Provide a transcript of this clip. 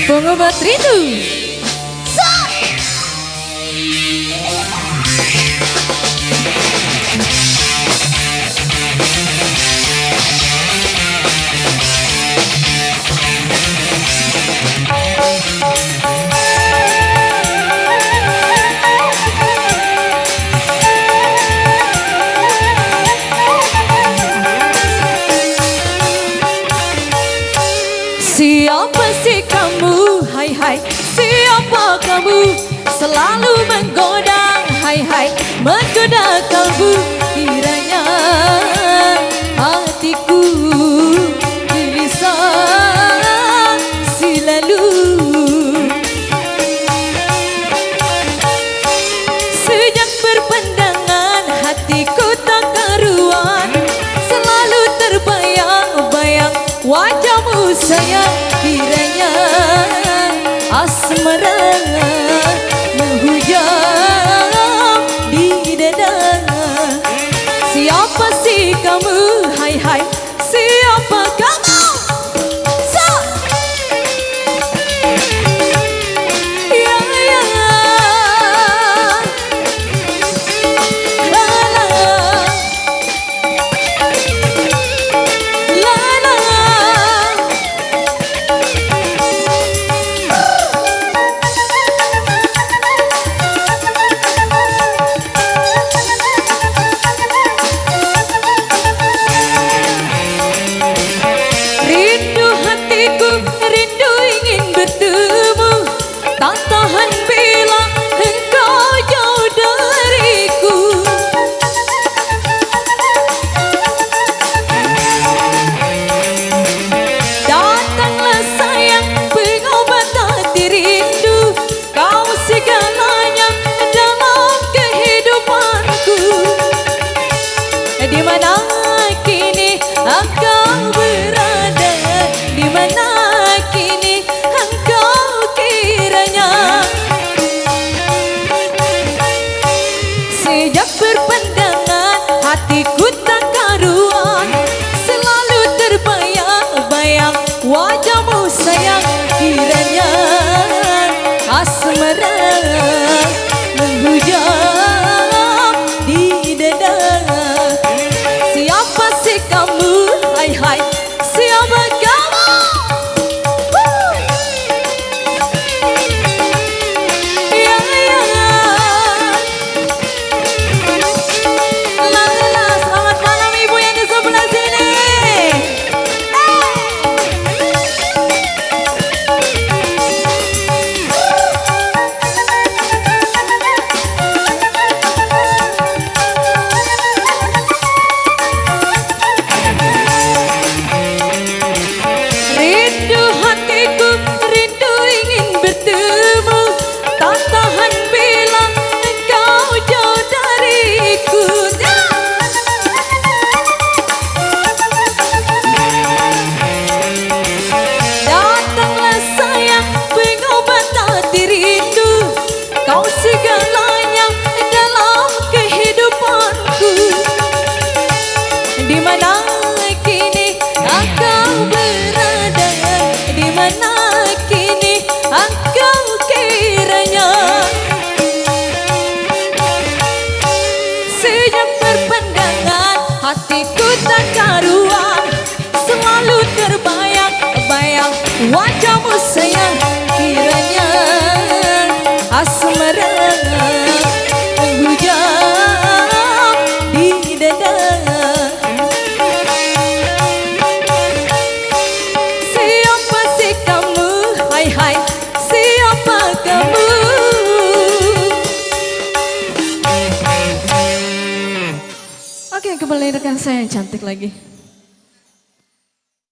Pengobat rindu. Siapa sih kamu, hai hai, siapa kamu, selalu menggoda, hai hai, menggoda kalbu. Kiranya hatiku gelisah selalu. Sejak berpandangan hatiku tak karuan, selalu terbayang-bayang wajahmu sayang. Kiranya asmara menghujam di dada. Siapa sih kamu, hai hai, siapa kamu? Ya, ya. La, la. La, la. Rindu hatiku, rindu ingin bertemu, tak tahan bila engkau jauh dariku. Datanglah sayang, pengobat hati rindu, kau segalanya dalam kehidupanku. Di mana kini engkau berada, di mana kini engkau kiranya. Sejak berpandangan hatiku tak karuan, selalu terbayang-bayang wajahmu sayang. Kiranya asmara menghujam di dada. Siapa sih kamu, hai hai, siapa kamu? Ya, ya. La, la, la. Selamat malam ibu yang di sebelah sini. Rindu hatiku, rindu ingin bertemu, tak tahan bila engkau jauh dariku. Datanglah sayang, pengobat hati rindu, kau segalanya dalam kehidupanku. Di mana kini engkau berada, di mana kini engkau kiranya. Sejak berpandangan hatiku tak karuan, selalu terbayang-bayang wajahmu sayang. Kiranya asmara menghujam di dada. Siapa sih kamu, hai hai, siapa kamu? Oke, kembali rekan saya yang cantik lagi.